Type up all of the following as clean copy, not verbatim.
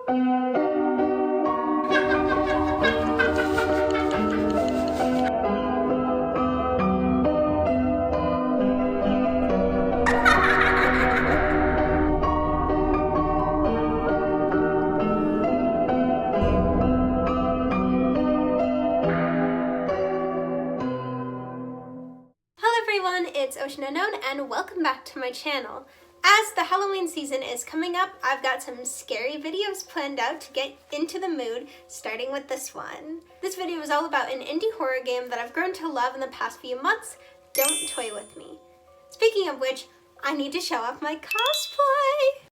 It's Ocean Unknown and welcome back to my channel. As the Halloween season is coming up, I've got some scary videos planned out to get into the mood, starting with this one. This video is all about an indie horror game that I've grown to love in the past few months. Don't toy with me. Speaking of which, I need to show off my cosplay!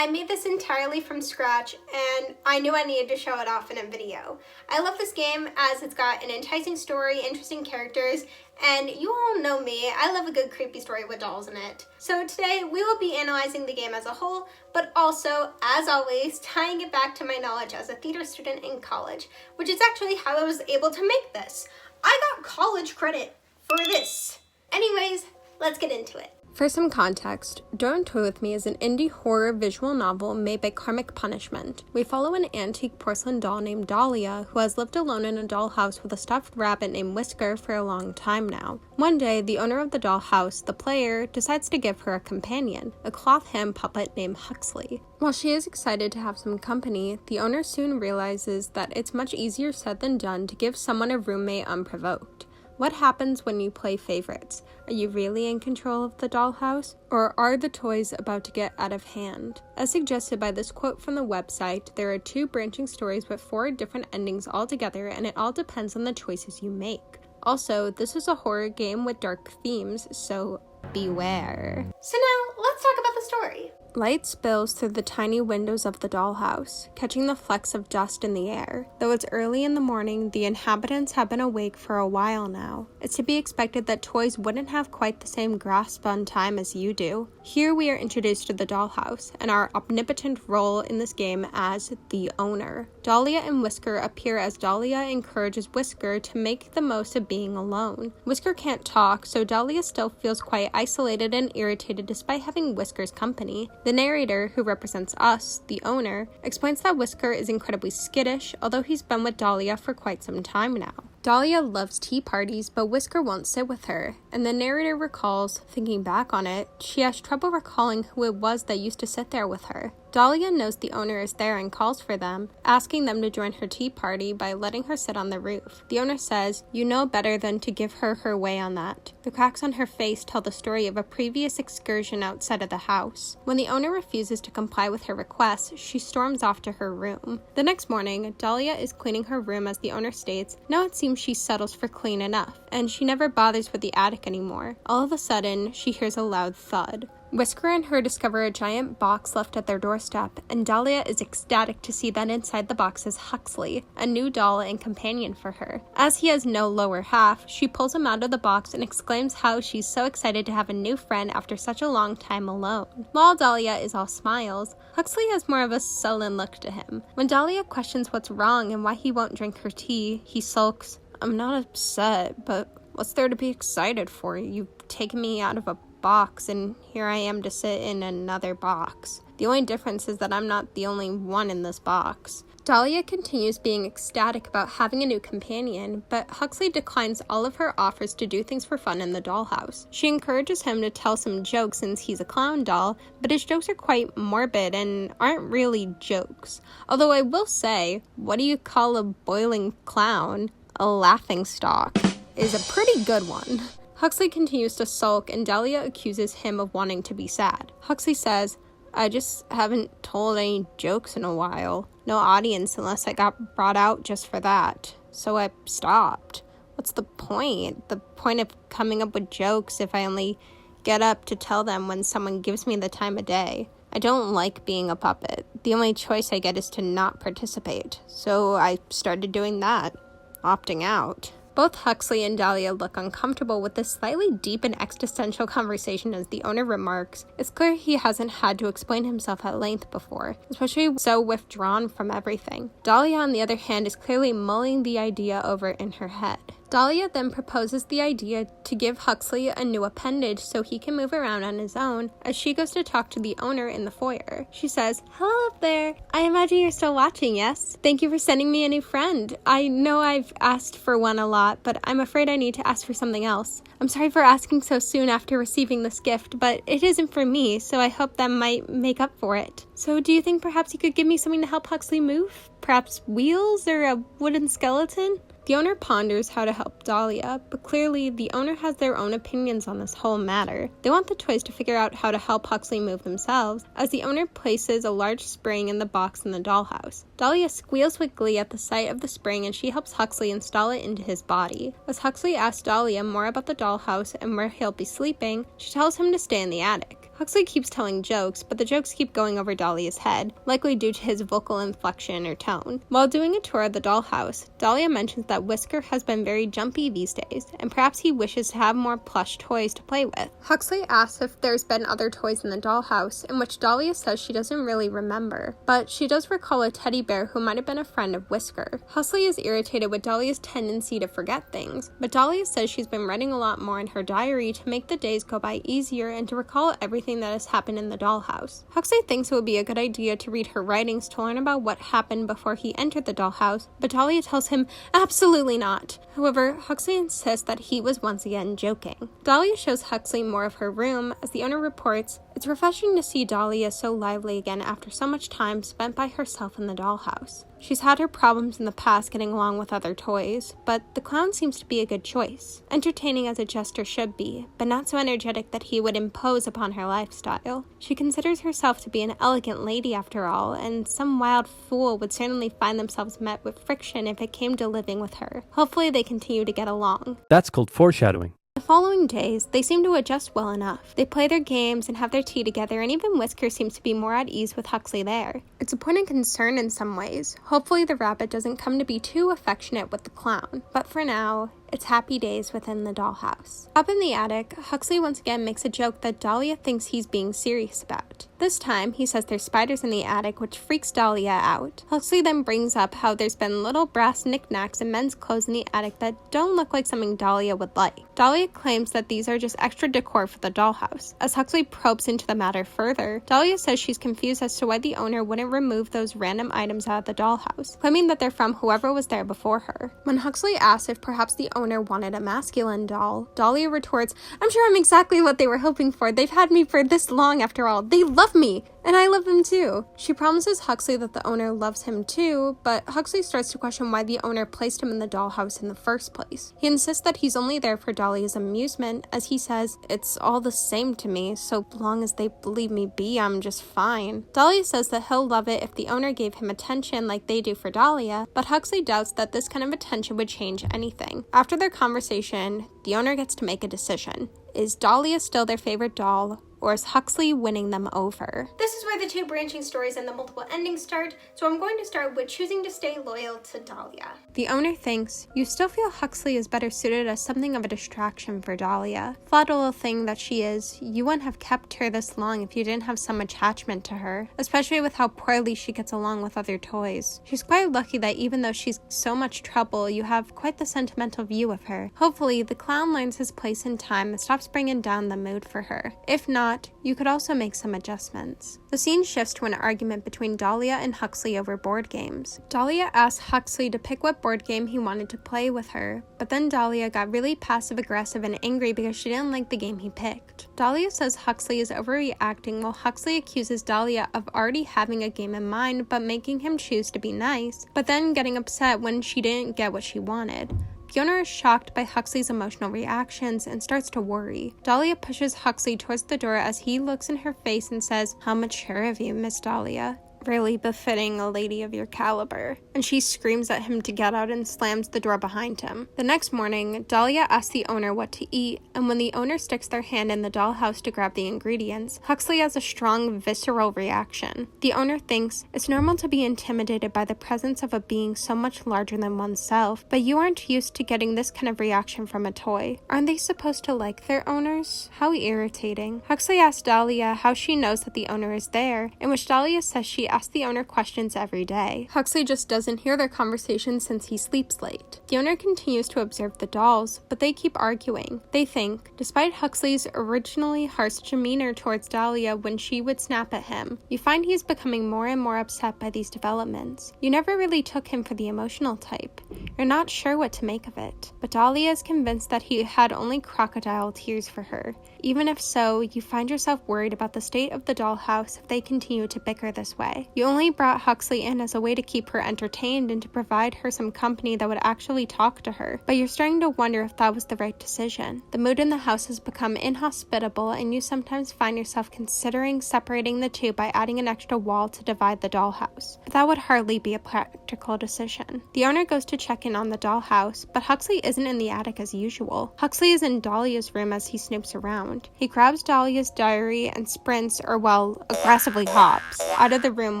I made this entirely from scratch and I knew I needed to show it off in a video. I love this game as it's got an enticing story, interesting characters, and you all know me, I love a good creepy story with dolls in it. So today we will be analyzing the game as a whole, but also, as always, tying it back to my knowledge as a theater student in college, which is actually how I was able to make this. I got college credit for this. Anyways, let's get into it. For some context, Don't Toy With Me is an indie horror visual novel made by Karmic Punishment. We follow an antique porcelain doll named Dahlia who has lived alone in a dollhouse with a stuffed rabbit named Whisker for a long time now. One day, the owner of the dollhouse, the player, decides to give her a companion, a cloth hand puppet named Huxley. While she is excited to have some company, the owner soon realizes that it's much easier said than done to give someone a roommate unprovoked. What happens when you play favorites? Are you really in control of the dollhouse? Or are the toys about to get out of hand? As suggested by this quote from the website, there are 2 branching stories with 4 different endings altogether, and it all depends on the choices you make. Also, this is a horror game with dark themes, so beware. So now, let's talk about the story. Light spills through the tiny windows of the dollhouse, catching the flecks of dust in the air. Though it's early in the morning, the inhabitants have been awake for a while now. It's to be expected that toys wouldn't have quite the same grasp on time as you do. Here we are introduced to the dollhouse, and our omnipotent role in this game as the owner. Dahlia and Whisker appear as Dahlia encourages Whisker to make the most of being alone. Whisker can't talk, so Dahlia still feels quite isolated and irritated despite having Whisker's company. The narrator, who represents us, the owner, explains that Whisker is incredibly skittish, although he's been with Dahlia for quite some time now. Dahlia loves tea parties, but Whisker won't sit with her, and the narrator recalls, thinking back on it, she has trouble recalling who it was that used to sit there with her. Dahlia knows the owner is there and calls for them, asking them to join her tea party by letting her sit on the roof. The owner says, "You know better than to give her her way on that." The cracks on her face tell the story of a previous excursion outside of the house. When the owner refuses to comply with her request, she storms off to her room. The next morning, Dahlia is cleaning her room as the owner states. Now it seems she settles for clean enough, and she never bothers with the attic anymore. All of a sudden, she hears a loud thud. Whisker and her discover a giant box left at their doorstep, and Dahlia is ecstatic to see that inside the box is Huxley, a new doll and companion for her. As he has no lower half, she pulls him out of the box and exclaims how she's so excited to have a new friend after such a long time alone. While Dahlia is all smiles, Huxley has more of a sullen look to him. When Dahlia questions what's wrong and why he won't drink her tea, he sulks. "I'm not upset, but what's there to be excited for? You've taken me out of a box and here I am to sit in another box. The only difference is that I'm not the only one in this box." Dahlia continues being ecstatic about having a new companion, but Huxley declines all of her offers to do things for fun in the dollhouse. She encourages him to tell some jokes since he's a clown doll, but his jokes are quite morbid and aren't really jokes. Although I will say, what do you call a boiling clown? A laughingstock is a pretty good one. Huxley continues to sulk, and Dahlia accuses him of wanting to be sad. Huxley says, "I just haven't told any jokes in a while. No audience unless I got brought out just for that. So I stopped. What's the point? The point of coming up with jokes if I only get up to tell them when someone gives me the time of day. I don't like being a puppet. The only choice I get is to not participate. So I started doing that, opting out." Both Huxley and Dahlia look uncomfortable with this slightly deep and existential conversation as the owner remarks, "It's clear he hasn't had to explain himself at length before, especially so withdrawn from everything." Dahlia, on the other hand, is clearly mulling the idea over in her head. Dahlia then proposes the idea to give Huxley a new appendage so he can move around on his own as she goes to talk to the owner in the foyer. She says, "Hello up there. I imagine you're still watching, yes? Thank you for sending me a new friend. I know I've asked for one a lot, but I'm afraid I need to ask for something else. I'm sorry for asking so soon after receiving this gift, but it isn't for me, so I hope that might make up for it. So do you think perhaps you could give me something to help Huxley move? Perhaps wheels or a wooden skeleton?" The owner ponders how to help Dahlia, but clearly the owner has their own opinions on this whole matter. They want the toys to figure out how to help Huxley move themselves, as the owner places a large spring in the box in the dollhouse. Dahlia squeals with glee at the sight of the spring, and she helps Huxley install it into his body. As Huxley asks Dahlia more about the dollhouse and where he'll be sleeping, she tells him to stay in the attic. Huxley keeps telling jokes, but the jokes keep going over Dahlia's head, likely due to his vocal inflection or tone. While doing a tour of the dollhouse, Dahlia mentions that Whisker has been very jumpy these days, and perhaps he wishes to have more plush toys to play with. Huxley asks if there's been other toys in the dollhouse, in which Dahlia says she doesn't really remember, but she does recall a teddy bear who might have been a friend of Whisker. Huxley is irritated with Dahlia's tendency to forget things, but Dahlia says she's been writing a lot more in her diary to make the days go by easier and to recall everything that has happened in the dollhouse. Huxley thinks it would be a good idea to read her writings to learn about what happened before he entered the dollhouse, but Dahlia tells him absolutely not. However, Huxley insists that he was once again joking. Dahlia shows Huxley more of her room, as the owner reports, "It's refreshing to see Dahlia so lively again after so much time spent by herself in the dollhouse. She's had her problems in the past getting along with other toys, but the clown seems to be a good choice. Entertaining as a jester should be, but not so energetic that he would impose upon her lifestyle. She considers herself to be an elegant lady after all, and some wild fool would certainly find themselves met with friction if it came to living with her. Hopefully they continue to get along." That's called foreshadowing. The following days, they seem to adjust well enough. They play their games and have their tea together, and even Whisker seems to be more at ease with Huxley there. It's a point of concern in some ways. Hopefully the rabbit doesn't come to be too affectionate with the clown. But for now, it's happy days within the dollhouse. Up in the attic, Huxley once again makes a joke that Dahlia thinks he's being serious about. This time, he says there's spiders in the attic, which freaks Dahlia out. Huxley then brings up how there's been little brass knickknacks and men's clothes in the attic that don't look like something Dahlia would like. Dahlia claims that these are just extra decor for the dollhouse. As Huxley probes into the matter further, Dahlia says she's confused as to why the owner wouldn't remove those random items out of the dollhouse, claiming that they're from whoever was there before her. When Huxley asks if perhaps the owner wanted a masculine doll, Dahlia retorts, "I'm sure I'm exactly what they were hoping for. They've had me for this long after all. They love me, and I love them too." She promises Huxley that the owner loves him too, but Huxley starts to question why the owner placed him in the dollhouse in the first place. He insists that he's only there for Dahlia's amusement, as he says, "It's all the same to me, so long as they leave me be, I'm just fine." Dahlia says that he'll love it if the owner gave him attention like they do for Dahlia, but Huxley doubts that this kind of attention would change anything. After their conversation, the owner gets to make a decision. Is Dahlia still their favorite doll, or is Huxley winning them over? This is where the two branching stories and the multiple endings start, so I'm going to start with choosing to stay loyal to Dahlia. The owner thinks, "You still feel Huxley is better suited as something of a distraction for Dahlia. Flawed little thing that she is, you wouldn't have kept her this long if you didn't have some attachment to her, especially with how poorly she gets along with other toys. She's quite lucky that even though she's so much trouble, you have quite the sentimental view of her. Hopefully, the clown learns his place in time and stops bringing down the mood for her. If not, you could also make some adjustments." The scene shifts to an argument between Dahlia and Huxley over board games. Dahlia asks Huxley to pick what board game he wanted to play with her, but then Dahlia got really passive-aggressive and angry because she didn't like the game he picked. Dahlia says Huxley is overreacting, while Huxley accuses Dahlia of already having a game in mind but making him choose to be nice, but then getting upset when she didn't get what she wanted. The owner is shocked by Huxley's emotional reactions and starts to worry. Dahlia pushes Huxley towards the door as he looks in her face and says, "How mature of you, Miss Dahlia. Really befitting a lady of your caliber." And she screams at him to get out and slams the door behind him. The next morning, Dahlia asks the owner what to eat, and when the owner sticks their hand in the dollhouse to grab the ingredients, Huxley has a strong, visceral reaction. The owner thinks it's normal to be intimidated by the presence of a being so much larger than oneself, but you aren't used to getting this kind of reaction from a toy. Aren't they supposed to like their owners? How irritating. Huxley asks Dahlia how she knows that the owner is there, in which Dahlia says she asks the owner questions every day. Huxley just doesn't hear their conversation since he sleeps late. The owner continues to observe the dolls, but they keep arguing. They think, despite Huxley's originally harsh demeanor towards Dahlia when she would snap at him, you find he's becoming more and more upset by these developments. You never really took him for the emotional type. You're not sure what to make of it. But Dahlia is convinced that he had only crocodile tears for her. Even if so, you find yourself worried about the state of the dollhouse if they continue to bicker this way. You only brought Huxley in as a way to keep her entertained and to provide her some company that would actually talk to her, but you're starting to wonder if that was the right decision. The mood in the house has become inhospitable, and you sometimes find yourself considering separating the two by adding an extra wall to divide the dollhouse. But that would hardly be a practical decision. The owner goes to check in on the dollhouse, but Huxley isn't in the attic as usual. Huxley is in Dahlia's room as he snoops around. He grabs Dahlia's diary and sprints, or well, aggressively hops, out of the room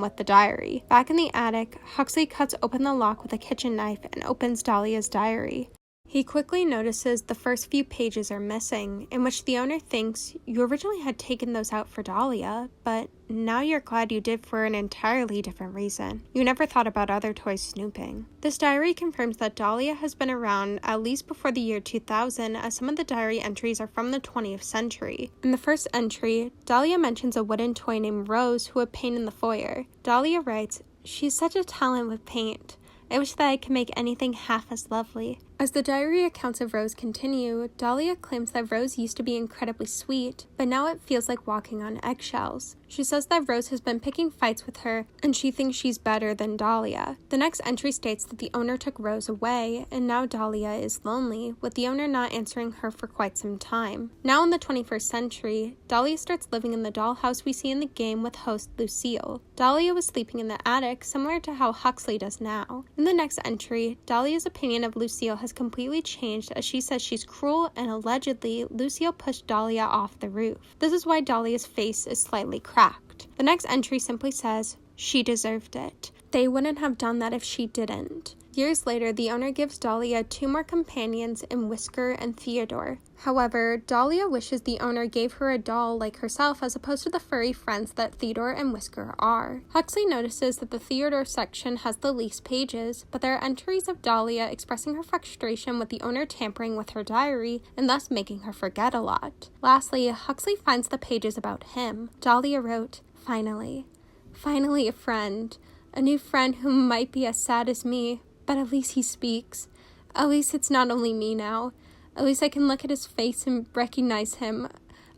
with the diary. Back in the attic, Huxley cuts open the lock with a kitchen knife and opens Dahlia's diary. He quickly notices the first few pages are missing, in which the owner thinks you originally had taken those out for Dahlia, but now you're glad you did for an entirely different reason. You never thought about other toys snooping. This diary confirms that Dahlia has been around at least before the year 2000, as some of the diary entries are from the 20th century. In the first entry, Dahlia mentions a wooden toy named Rose who would paint in the foyer. Dahlia writes, "She's such a talent with paint. I wish that I could make anything half as lovely." As the diary accounts of Rose continue, Dahlia claims that Rose used to be incredibly sweet, but now it feels like walking on eggshells. She says that Rose has been picking fights with her, and she thinks she's better than Dahlia. The next entry states that the owner took Rose away, and now Dahlia is lonely, with the owner not answering her for quite some time. Now in the 21st century, Dahlia starts living in the dollhouse we see in the game with host Lucille. Dahlia was sleeping in the attic, similar to how Huxley does now. In the next entry, Dahlia's opinion of Lucille has completely changed, as she says she's cruel and allegedly Lucille pushed Dahlia off the roof. This is why Dahlia's face is slightly cracked. The next entry simply says, "She deserved it. They wouldn't have done that if she didn't." Years later, the owner gives Dahlia 2 more companions in Whisker and Theodore. However, Dahlia wishes the owner gave her a doll like herself as opposed to the furry friends that Theodore and Whisker are. Huxley notices that the Theodore section has the least pages, but there are entries of Dahlia expressing her frustration with the owner tampering with her diary and thus making her forget a lot. Lastly, Huxley finds the pages about him. Dahlia wrote, "Finally a friend. A new friend who might be as sad as me, but at least he speaks. At least it's not only me now. At least I can look at his face and recognize him.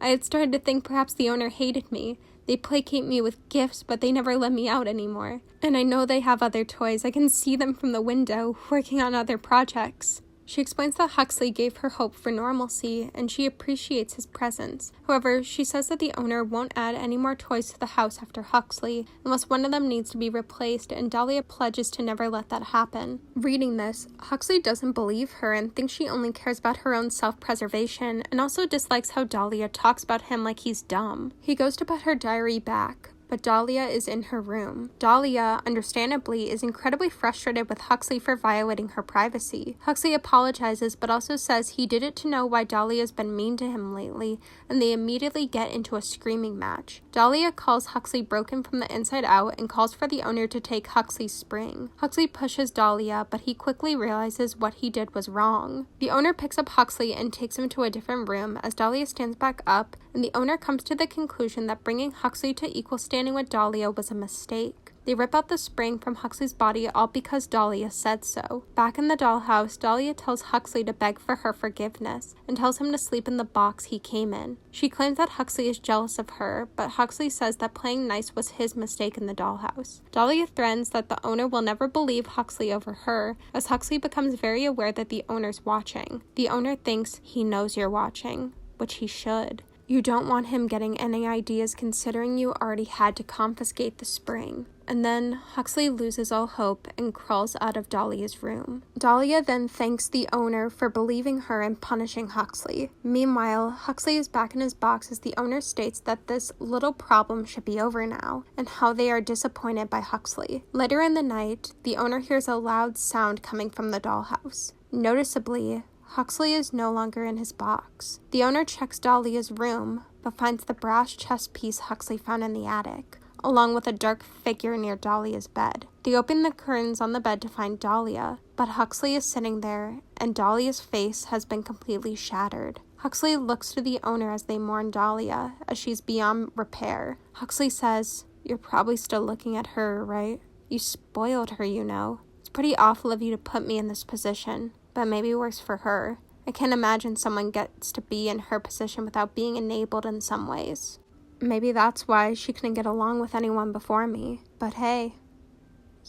I had started to think perhaps the owner hated me. They placate me with gifts, but they never let me out anymore. And I know they have other toys. I can see them from the window, working on other projects." She explains that Huxley gave her hope for normalcy, and she appreciates his presence. However, she says that the owner won't add any more toys to the house after Huxley, unless one of them needs to be replaced, and Dahlia pledges to never let that happen. Reading this, Huxley doesn't believe her and thinks she only cares about her own self-preservation, and also dislikes how Dahlia talks about him like he's dumb. He goes to put her diary back, but Dahlia is in her room. Dahlia, understandably, is incredibly frustrated with Huxley for violating her privacy. Huxley apologizes, but also says he did it to know why Dahlia's been mean to him lately, and they immediately get into a screaming match. Dahlia calls Huxley broken from the inside out and calls for the owner to take Huxley's spring. Huxley pushes Dahlia, but he quickly realizes what he did was wrong. The owner picks up Huxley and takes him to a different room as Dahlia stands back up, and the owner comes to the conclusion that bringing Huxley to equal standing with Dahlia was a mistake. They rip out the spring from Huxley's body, all because Dahlia said so. Back in the dollhouse, Dahlia tells Huxley to beg for her forgiveness, and tells him to sleep in the box he came in. She claims that Huxley is jealous of her, but Huxley says that playing nice was his mistake in the dollhouse. Dahlia threatens that the owner will never believe Huxley over her, as Huxley becomes very aware that the owner's watching. The owner thinks he knows you're watching, which he should. You don't want him getting any ideas considering you already had to confiscate the spring. And then Huxley loses all hope and crawls out of Dahlia's room. Dahlia then thanks the owner for believing her and punishing Huxley. Meanwhile, Huxley is back in his box as the owner states that this little problem should be over now, and how they are disappointed by Huxley. Later in the night, the owner hears a loud sound coming from the dollhouse. Noticeably, Huxley is no longer in his box. The owner checks Dahlia's room, but finds the brass chess piece Huxley found in the attic. along with a dark figure near Dahlia's bed. They open the curtains on the bed to find Dahlia, but Huxley is sitting there, and Dahlia's face has been completely shattered. Huxley looks to the owner as they mourn Dahlia, as she's beyond repair. Huxley says, "You're probably still looking at her, right? You spoiled her, you know. It's pretty awful of you to put me in this position, but maybe worse for her. I can't imagine someone gets to be in her position without being enabled in some ways. Maybe that's why she couldn't get along with anyone before me. But hey,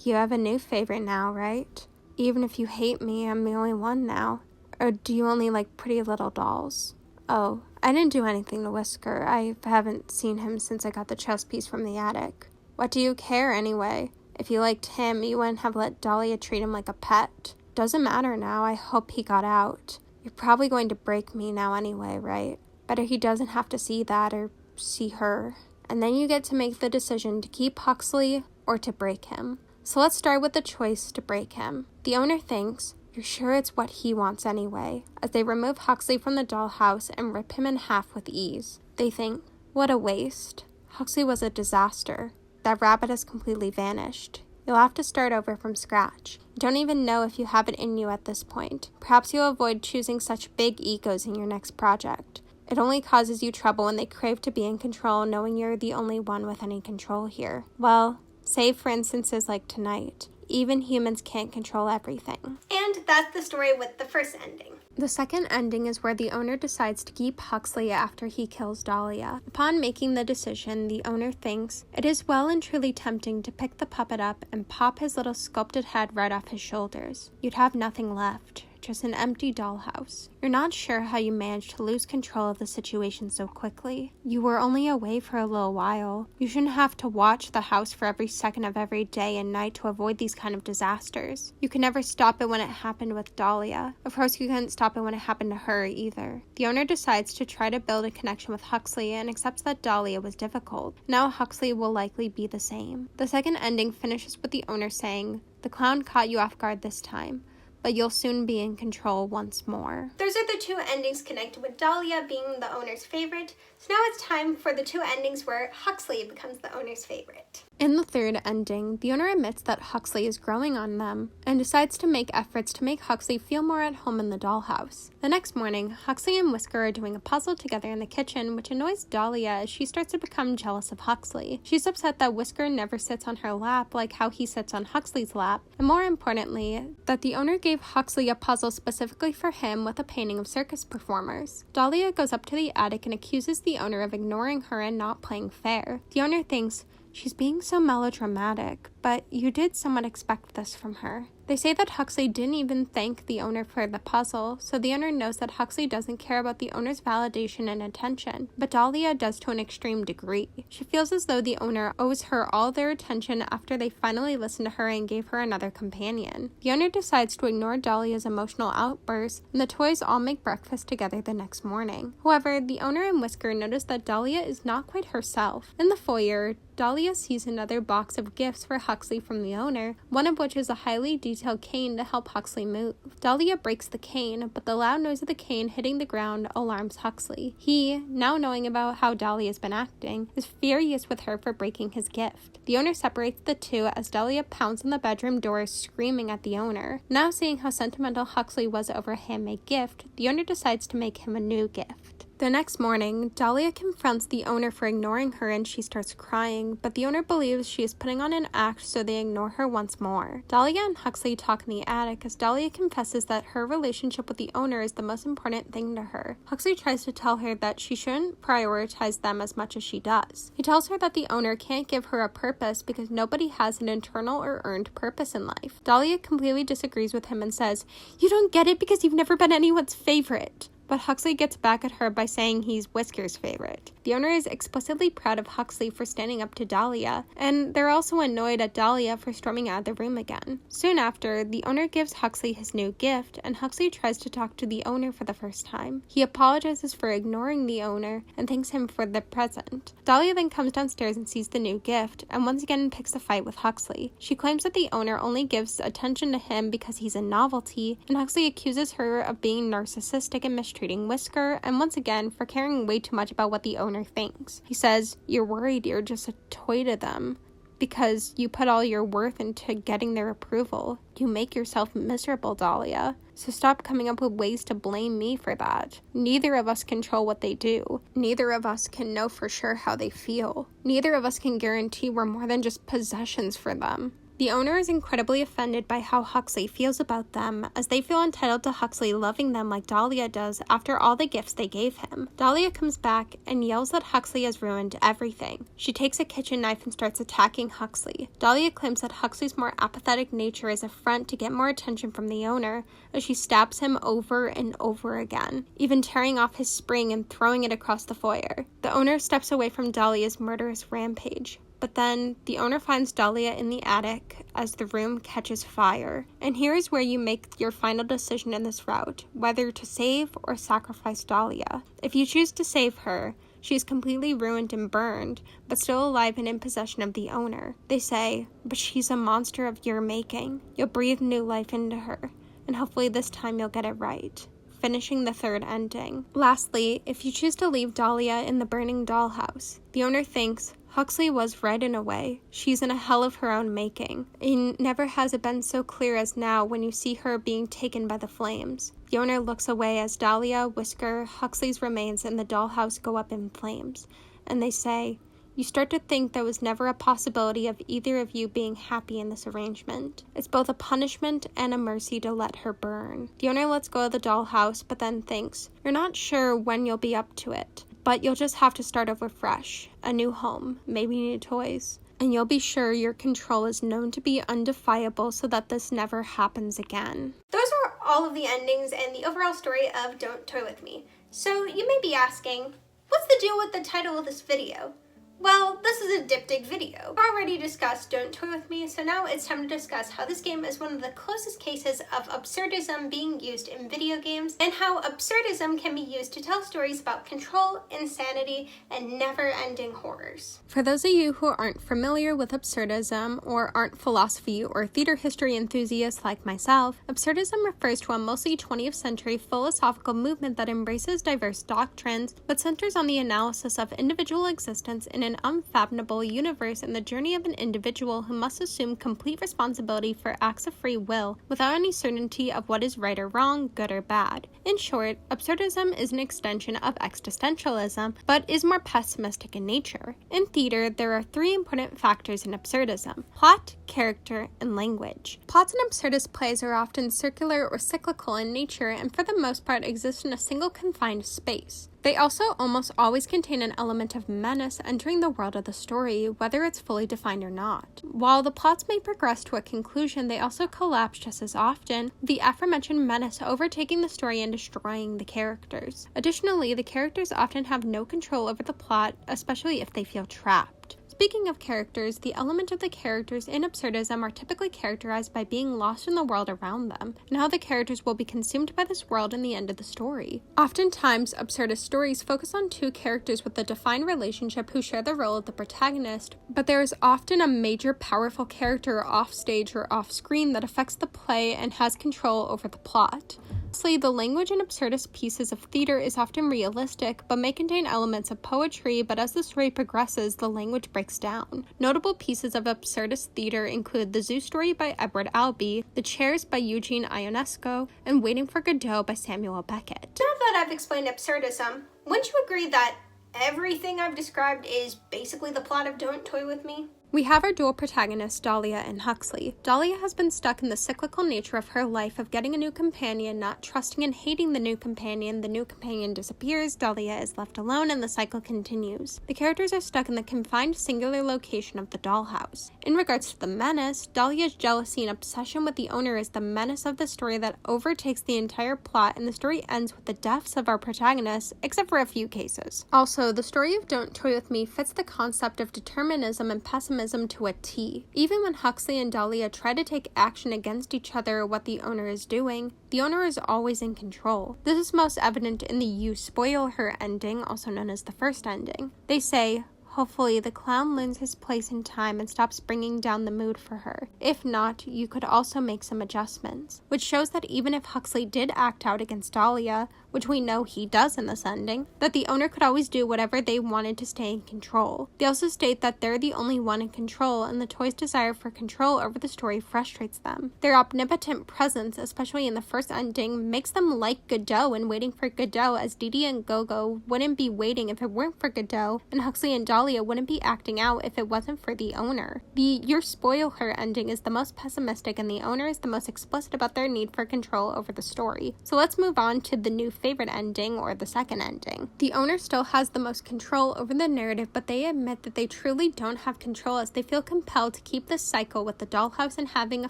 you have a new favorite now, right? Even if you hate me, I'm the only one now. Or do you only like pretty little dolls?" "Oh, I didn't do anything to Whisker. I haven't seen him since I got the chess piece from the attic." "What do you care anyway? If you liked him, you wouldn't have let Dahlia treat him like a pet. Doesn't matter now. I hope he got out. You're probably going to break me now anyway, right? Better he doesn't have to see that or see her. And then you get to make the decision to keep Huxley or to break him. So let's start with the choice to break him. The owner thinks, you're sure it's what he wants anyway, as they remove Huxley from the dollhouse and rip him in half with ease. They think, what a waste. Huxley was a disaster. That rabbit has completely vanished. You'll have to start over from scratch. You don't even know if you have it in you at this point. Perhaps you'll avoid choosing such big egos in your next project. It only causes you trouble when they crave to be in control, knowing you're the only one with any control here. Well, save for instances like tonight. Even humans can't control everything." And that's the story with the first ending. The second ending is where the owner decides to keep Huxley after he kills Dahlia. Upon making the decision, the owner thinks it is well and truly tempting to pick the puppet up and pop his little sculpted head right off his shoulders. You'd have nothing left. Just an empty dollhouse. You're not sure how you managed to lose control of the situation so quickly. You were only away for a little while. You shouldn't have to watch the house for every second of every day and night to avoid these kind of disasters. You could never stop it when it happened with Dahlia. Of course, you couldn't stop it when it happened to her either. The owner decides to try to build a connection with Huxley and accepts that Dahlia was difficult. Now Huxley will likely be the same. The second ending finishes with the owner saying, "The clown caught you off guard this time, but you'll soon be in control once more." Those are the two endings connected with Dahlia being the owner's favorite. So now it's time for the two endings where Huxley becomes the owner's favorite. In the third ending, the owner admits that Huxley is growing on them and decides to make efforts to make Huxley feel more at home in the dollhouse. The next morning, Huxley and Whisker are doing a puzzle together in the kitchen, which annoys Dahlia as she starts to become jealous of Huxley. She's upset that Whisker never sits on her lap like how he sits on Huxley's lap, and more importantly, that the owner gave Huxley a puzzle specifically for him with a painting of circus performers. Dahlia goes up to the attic and accuses the owner of ignoring her and not playing fair. The owner thinks, she's being so melodramatic, but you did somewhat expect this from her. They say that Huxley didn't even thank the owner for the puzzle, so the owner knows that Huxley doesn't care about the owner's validation and attention, but Dahlia does to an extreme degree. She feels as though the owner owes her all their attention after they finally listened to her and gave her another companion. The owner decides to ignore Dahlia's emotional outbursts, and the toys all make breakfast together the next morning. However, the owner and Whisker notice that Dahlia is not quite herself. In the foyer, Dahlia sees another box of gifts for Huxley from the owner, one of which is a highly detailed cane to help Huxley move. Dahlia breaks the cane, but the loud noise of the cane hitting the ground alarms Huxley. He, now knowing about how Dahlia's been acting, is furious with her for breaking his gift. The owner separates the two as Dahlia pounds on the bedroom door, screaming at the owner. Now seeing how sentimental Huxley was over a handmade gift, the owner decides to make him a new gift. The next morning, Dahlia confronts the owner for ignoring her and she starts crying, but the owner believes she is putting on an act, so they ignore her once more. Dahlia and Huxley talk in the attic as Dahlia confesses that her relationship with the owner is the most important thing to her. Huxley tries to tell her that she shouldn't prioritize them as much as she does. He tells her that the owner can't give her a purpose because nobody has an internal or earned purpose in life. Dahlia completely disagrees with him and says, "You don't get it because you've never been anyone's favorite." But Huxley gets back at her by saying he's Whisker's favorite. The owner is explicitly proud of Huxley for standing up to Dahlia, and they're also annoyed at Dahlia for storming out of the room again. Soon after, the owner gives Huxley his new gift, and Huxley tries to talk to the owner for the first time. He apologizes for ignoring the owner and thanks him for the present. Dahlia then comes downstairs and sees the new gift, and once again picks a fight with Huxley. She claims that the owner only gives attention to him because he's a novelty, and Huxley accuses her of being narcissistic and mistreating mistreating Whisker, and once again for caring way too much about what the owner thinks. He says, "You're worried you're just a toy to them because you put all your worth into getting their approval. You make yourself miserable, Dahlia. So stop coming up with ways to blame me for that. Neither of us control what they do. Neither of us can know for sure how they feel. Neither of us can guarantee we're more than just possessions for them." The owner is incredibly offended by how Huxley feels about them, as they feel entitled to Huxley loving them like Dahlia does after all the gifts they gave him. Dahlia comes back and yells that Huxley has ruined everything. She takes a kitchen knife and starts attacking Huxley. Dahlia claims that Huxley's more apathetic nature is a front to get more attention from the owner, as she stabs him over and over again, even tearing off his spring and throwing it across the foyer. The owner steps away from Dahlia's murderous rampage. But then, the owner finds Dahlia in the attic as the room catches fire. And here is where you make your final decision in this route, whether to save or sacrifice Dahlia. If you choose to save her, she is completely ruined and burned, but still alive and in possession of the owner. They say, "But she's a monster of your making. You'll breathe new life into her, and hopefully this time you'll get it right," finishing the third ending. Lastly, if you choose to leave Dahlia in the burning dollhouse, the owner thinks, "Huxley was right in a way. She's in a hell of her own making. And never has it been so clear as now when you see her being taken by the flames." The owner looks away as Dahlia, Whisker, Huxley's remains, and the dollhouse go up in flames. And they say, "You start to think there was never a possibility of either of you being happy in this arrangement. It's both a punishment and a mercy to let her burn." The owner lets go of the dollhouse, but then thinks, "You're not sure when you'll be up to it. But you'll just have to start over fresh, a new home, maybe new toys. And you'll be sure your control is known to be undefiable so that this never happens again." Those were all of the endings and the overall story of Don't Toy With Me. So you may be asking, what's the deal with the title of this video? Well, this is a diptych video. We've already discussed Don't Toy With Me, so now it's time to discuss how this game is one of the closest cases of absurdism being used in video games, and how absurdism can be used to tell stories about control, insanity, and never-ending horrors. For those of you who aren't familiar with absurdism, or aren't philosophy or theater history enthusiasts like myself, absurdism refers to a mostly 20th century philosophical movement that embraces diverse doctrines, but centers on the analysis of individual existence in an unfathomable universe and the journey of an individual who must assume complete responsibility for acts of free will without any certainty of what is right or wrong, good or bad. In short, absurdism is an extension of existentialism, but is more pessimistic in nature. In theater, there are three important factors in absurdism: plot, character, and language. Plots in absurdist plays are often circular or cyclical in nature and for the most part exist in a single confined space. They also almost always contain an element of menace entering the world of the story, whether it's fully defined or not. While the plots may progress to a conclusion, they also collapse just as often, the aforementioned menace overtaking the story and destroying the characters. Additionally, the characters often have no control over the plot, especially if they feel trapped. Speaking of characters, the element of the characters in absurdism are typically characterized by being lost in the world around them, and how the characters will be consumed by this world in the end of the story. Oftentimes, absurdist stories focus on two characters with a defined relationship who share the role of the protagonist, but there is often a major powerful character off-stage or off-screen that affects the play and has control over the plot. Lastly, the language in absurdist pieces of theater is often realistic, but may contain elements of poetry, but as the story progresses, the language breaks down. Notable pieces of absurdist theater include The Zoo Story by Edward Albee, The Chairs by Eugene Ionesco, and Waiting for Godot by Samuel Beckett. Now that I've explained absurdism, wouldn't you agree that everything I've described is basically the plot of Don't Toy With Me? We have our dual protagonists, Dahlia and Huxley. Dahlia has been stuck in the cyclical nature of her life of getting a new companion, not trusting and hating the new companion disappears, Dahlia is left alone, and the cycle continues. The characters are stuck in the confined singular location of the dollhouse. In regards to the menace, Dahlia's jealousy and obsession with the owner is the menace of the story that overtakes the entire plot, and the story ends with the deaths of our protagonists, except for a few cases. Also, the story of Don't Toy With Me fits the concept of determinism and pessimism to a T. Even when Huxley and Dahlia try to take action against each other or what the owner is doing, the owner is always in control. This is most evident in the "you spoil her" ending, also known as the first ending. They say, Hopefully, the clown learns his place in time and stops bringing down the mood for her. If not, you could also make some adjustments. Which shows that even if Huxley did act out against Dahlia, which we know he does in this ending, that the owner could always do whatever they wanted to stay in control. They also state that they're the only one in control, and the toys' desire for control over the story frustrates them. Their omnipotent presence, especially in the first ending, makes them like Godot and waiting for Godot, as Dee Dee and Gogo wouldn't be waiting if it weren't for Godot, and Huxley and Dahlia wouldn't be acting out if it wasn't for the owner. The "you're spoil her" ending is the most pessimistic, and the owner is the most explicit about their need for control over the story. So let's move on to the new favorite ending, or the second ending. The owner still has the most control over the narrative, but they admit that they truly don't have control, as they feel compelled to keep this cycle with the dollhouse and having a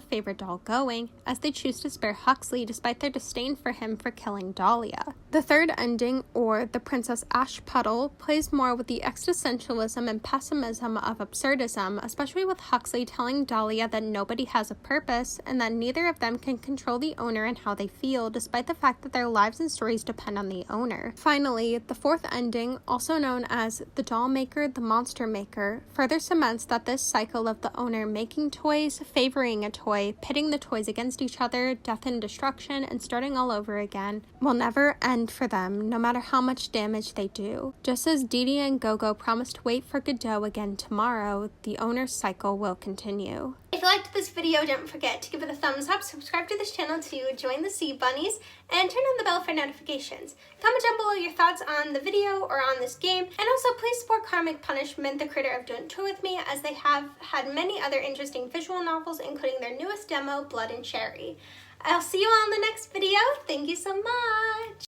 favorite doll going, as they choose to spare Huxley despite their disdain for him for killing Dahlia. The third ending, or the Princess Ashpuddle, plays more with the existentialism and pessimism of absurdism, especially with Huxley telling Dahlia that nobody has a purpose and that neither of them can control the owner and how they feel, despite the fact that their lives and stories depend on the owner. Finally, the fourth ending, also known as the Doll Maker, the Monster Maker, further cements that this cycle of the owner making toys, favoring a toy, pitting the toys against each other, death and destruction, and starting all over again, will never end for them, no matter how much damage they do. Just as Dee Dee and Gogo promised to wait for Godot again tomorrow, the owner's cycle will continue. If you liked this video, don't forget to give it a thumbs up, subscribe to this channel to join the Sea Bunnies, and turn on the bell for notifications. Comment down below your thoughts on the video or on this game, and also please support Karmic Punishment, the creator of Don't Toy With Me, as they have had many other interesting visual novels, including their newest demo, Blood and Cherry. I'll see you all in the next video. Thank you so much!